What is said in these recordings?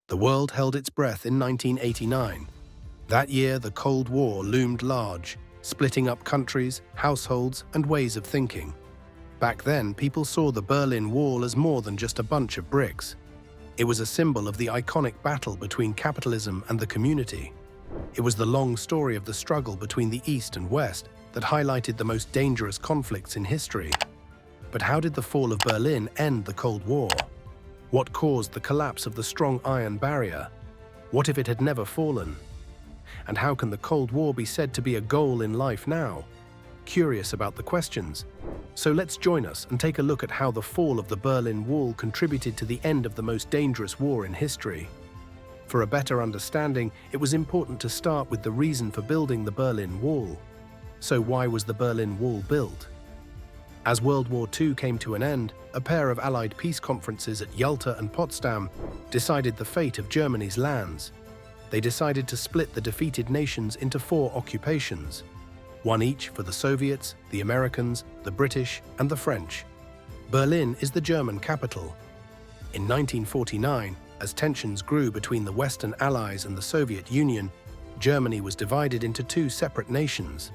The world held its breath in 1989. That year, the Cold War loomed large, splitting up countries, households, and ways of thinking. Back then, people saw the Berlin Wall as more than just a bunch of bricks. It was a symbol of the iconic battle between capitalism and the community. It was the long story of the struggle between the East and West that highlighted the most dangerous conflicts in history. But how did the fall of Berlin end the Cold War? What caused the collapse of the strong iron barrier? What if it had never fallen? And how can the Cold War be said to be a goal in life now? Curious about the questions? So let's join us and take a look at how the fall of the Berlin Wall contributed to the end of the most dangerous war in history. For a better understanding, it was important to start with the reason for building the Berlin Wall. So why was the Berlin Wall built? As World War II came to an end, a pair of Allied peace conferences at Yalta and Potsdam decided the fate of Germany's lands. They decided to split the defeated nations into 4 occupations, one each for the Soviets, the Americans, the British, and the French. Berlin is the German capital. In 1949, as tensions grew between the Western Allies and the Soviet Union, Germany was divided into 2 separate nations: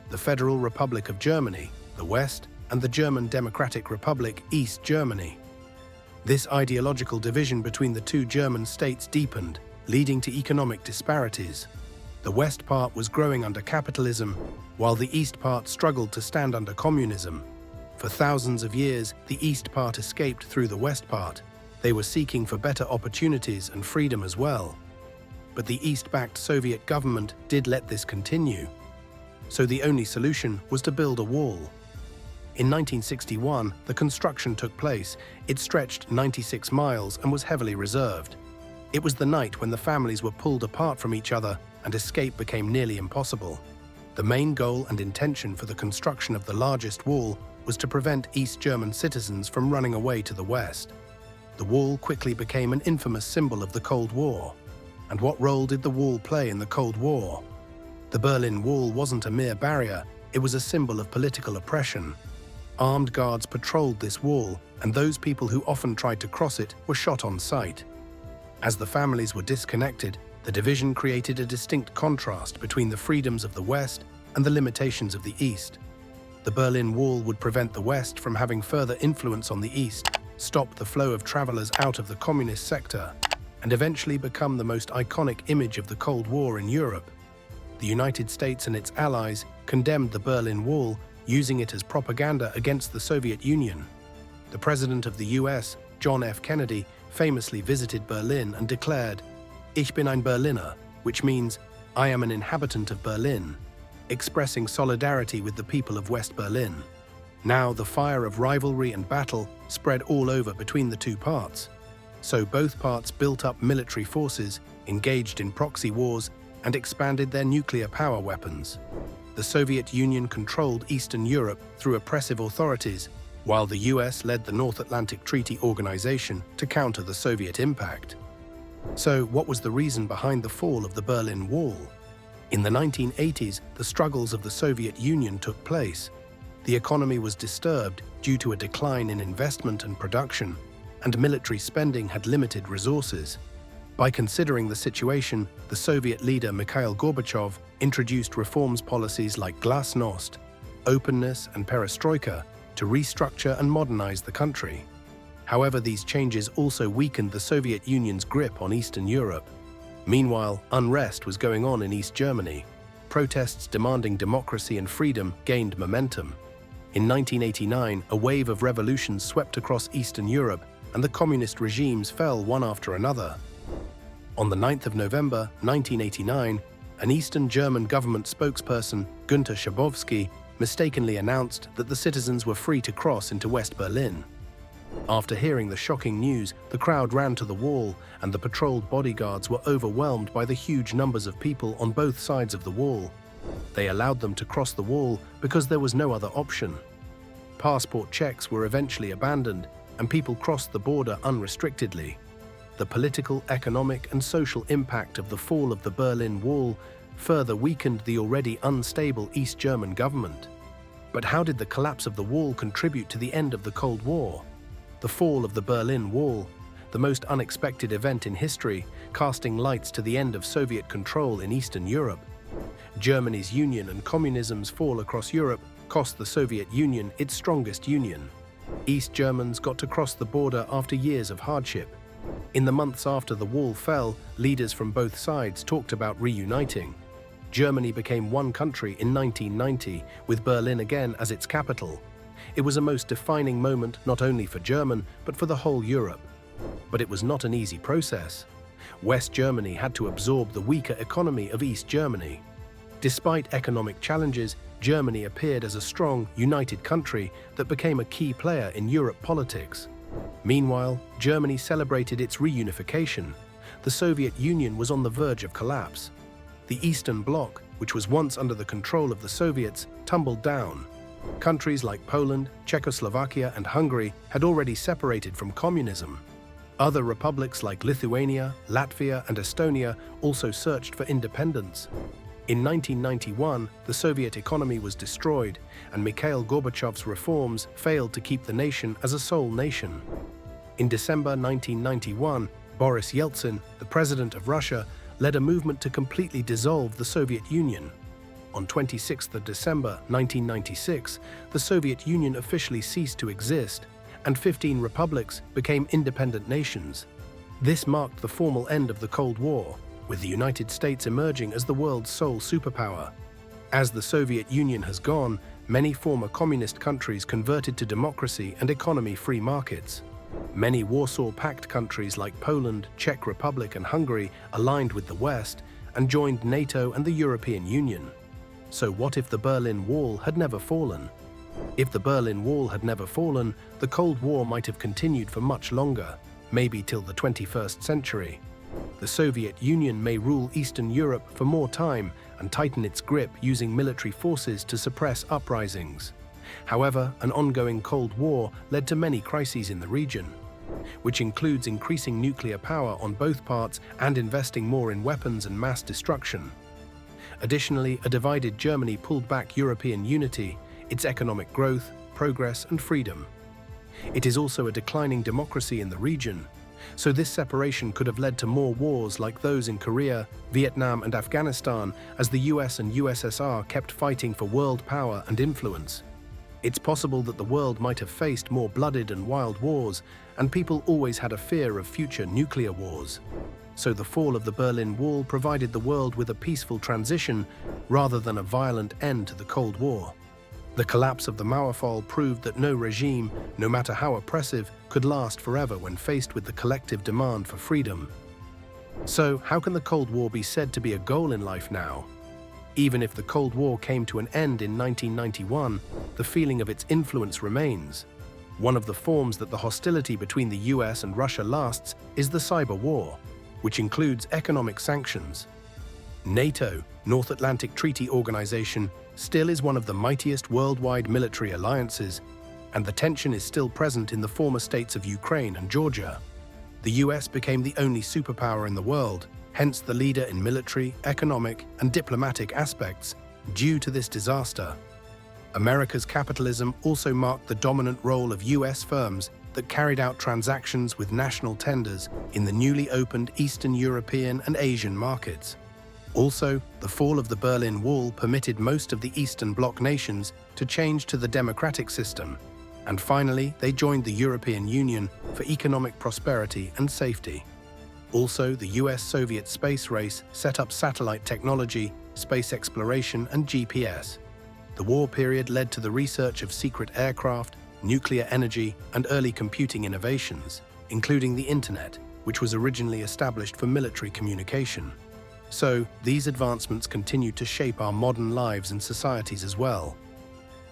the Federal Republic of Germany, the West, and the German Democratic Republic, East Germany. This ideological division between the 2 German states deepened, leading to economic disparities. The West part was growing under capitalism, while the East part struggled to stand under communism. For thousands of years, the East part escaped through the West part. They were seeking for better opportunities and freedom as well. But the East-backed Soviet government did let this continue. So the only solution was to build a wall. In 1961, the construction took place. It stretched 96 miles and was heavily reserved. It was the night when the families were pulled apart from each other and escape became nearly impossible. The main goal and intention for the construction of the largest wall was to prevent East German citizens from running away to the West. The wall quickly became an infamous symbol of the Cold War. And what role did the wall play in the Cold War? The Berlin Wall wasn't a mere barrier, it was a symbol of political oppression. Armed guards patrolled this wall, and those people who often tried to cross it were shot on sight. As the families were disconnected, the division created a distinct contrast between the freedoms of the West and the limitations of the East. The Berlin Wall would prevent the West from having further influence on the East, stop the flow of travelers out of the communist sector, and eventually become the most iconic image of the Cold War in Europe. The United States and its allies condemned the Berlin Wall, using it as propaganda against the Soviet Union. The President of the US, John F. Kennedy, famously visited Berlin and declared, "Ich bin ein Berliner," which means, "I am an inhabitant of Berlin," expressing solidarity with the people of West Berlin. Now the fire of rivalry and battle spread all over between the 2 parts. So both parts built up military forces, engaged in proxy wars, and expanded their nuclear power weapons. The Soviet Union controlled Eastern Europe through oppressive authorities, while the US led the North Atlantic Treaty Organization to counter the Soviet impact. So what was the reason behind the fall of the Berlin Wall? In the 1980s, the struggles of the Soviet Union took place. The economy was disturbed due to a decline in investment and production, and military spending had limited resources. By considering the situation, the Soviet leader Mikhail Gorbachev introduced reforms policies like glasnost, openness, and perestroika to restructure and modernize the country. However, these changes also weakened the Soviet Union's grip on Eastern Europe. Meanwhile, unrest was going on in East Germany. Protests demanding democracy and freedom gained momentum. In 1989, a wave of revolutions swept across Eastern Europe, and the communist regimes fell one after another. On the 9th of November 1989, an Eastern German government spokesperson, Günter Schabowski, mistakenly announced that the citizens were free to cross into West Berlin. After hearing the shocking news, the crowd ran to the wall, and the patrolled bodyguards were overwhelmed by the huge numbers of people on both sides of the wall. They allowed them to cross the wall because there was no other option. Passport checks were eventually abandoned, and people crossed the border unrestrictedly. The political, economic, and social impact of the fall of the Berlin Wall further weakened the already unstable East German government. But how did the collapse of the wall contribute to the end of the Cold War? The fall of the Berlin Wall, the most unexpected event in history, casting lights to the end of Soviet control in Eastern Europe. Germany's union and communism's fall across Europe cost the Soviet Union its strongest union. East Germans got to cross the border after years of hardship. In the months after the wall fell, leaders from both sides talked about reuniting. Germany became one country in 1990, with Berlin again as its capital. It was a most defining moment not only for Germany, but for the whole Europe. But it was not an easy process. West Germany had to absorb the weaker economy of East Germany. Despite economic challenges, Germany appeared as a strong, united country that became a key player in Europe politics. Meanwhile, Germany celebrated its reunification. The Soviet Union was on the verge of collapse. The Eastern Bloc, which was once under the control of the Soviets, tumbled down. Countries like Poland, Czechoslovakia, and Hungary had already separated from communism. Other republics like Lithuania, Latvia, and Estonia also searched for independence. In 1991, the Soviet economy was destroyed, and Mikhail Gorbachev's reforms failed to keep the nation as a sole nation. In December 1991, Boris Yeltsin, the president of Russia, led a movement to completely dissolve the Soviet Union. On 26th of December 1996, the Soviet Union officially ceased to exist, and 15 republics became independent nations. This marked the formal end of the Cold War, with the United States emerging as the world's sole superpower. As the Soviet Union has gone, many former communist countries converted to democracy and economy-free markets. Many Warsaw Pact countries like Poland, Czech Republic, and Hungary aligned with the West and joined NATO and the European Union. So what if the Berlin Wall had never fallen? If the Berlin Wall had never fallen, the Cold War might have continued for much longer, maybe till the 21st century. The Soviet Union may rule Eastern Europe for more time and tighten its grip using military forces to suppress uprisings. However, an ongoing Cold War led to many crises in the region, which includes increasing nuclear power on both parts and investing more in weapons and mass destruction. Additionally, a divided Germany pulled back European unity, its economic growth, progress, and freedom. It is also a declining democracy in the region, so this separation could have led to more wars like those in Korea, Vietnam, and Afghanistan as the US and USSR kept fighting for world power and influence. It's possible that the world might have faced more blooded and wild wars, and people always had a fear of future nuclear wars. So the fall of the Berlin Wall provided the world with a peaceful transition rather than a violent end to the Cold War. The collapse of the Mauerfall proved that no regime, no matter how oppressive, could last forever when faced with the collective demand for freedom. So, how can the Cold War be said to be a goal in life now? Even if the Cold War came to an end in 1991, the feeling of its influence remains. One of the forms that the hostility between the US and Russia lasts is the cyber war, which includes economic sanctions. NATO, North Atlantic Treaty Organization, still is one of the mightiest worldwide military alliances, and the tension is still present in the former states of Ukraine and Georgia. The US became the only superpower in the world, hence the leader in military, economic, and diplomatic aspects, due to this disaster. America's capitalism also marked the dominant role of US firms that carried out transactions with national tenders in the newly opened Eastern European and Asian markets. Also, the fall of the Berlin Wall permitted most of the Eastern Bloc nations to change to the democratic system, and finally they joined the European Union for economic prosperity and safety. Also, the US-Soviet space race set up satellite technology, space exploration, and GPS. The war period led to the research of secret aircraft, nuclear energy, and early computing innovations, including the Internet, which was originally established for military communication. So, these advancements continued to shape our modern lives and societies as well.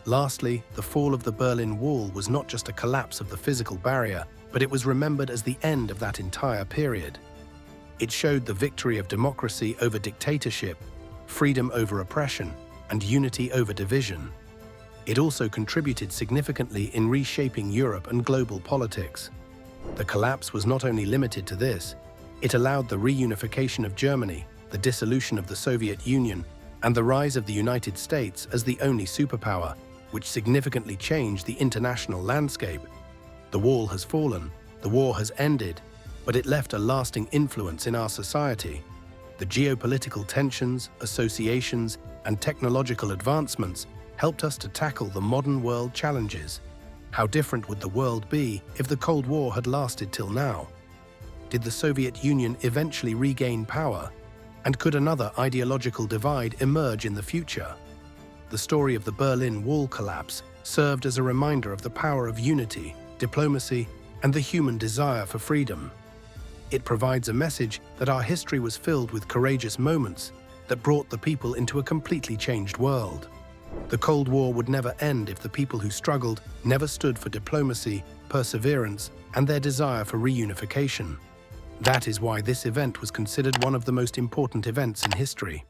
Lastly, the fall of the Berlin Wall was not just a collapse of the physical barrier, but it was remembered as the end of that entire period. It showed the victory of democracy over dictatorship, freedom over oppression, and unity over division. It also contributed significantly in reshaping Europe and global politics. The collapse was not only limited to this, it allowed the reunification of Germany, the dissolution of the Soviet Union, and the rise of the United States as the only superpower, which significantly changed the international landscape. The wall has fallen, the war has ended, but it left a lasting influence in our society. The geopolitical tensions, associations, and technological advancements helped us to tackle the modern world challenges. How different would the world be if the Cold War had lasted till now? Did the Soviet Union eventually regain power? And could another ideological divide emerge in the future? The story of the Berlin Wall collapse served as a reminder of the power of unity, diplomacy, and the human desire for freedom. It provides a message that our history was filled with courageous moments that brought the people into a completely changed world. The Cold War would never end if the people who struggled never stood for diplomacy, perseverance, and their desire for reunification. That is why this event was considered one of the most important events in history.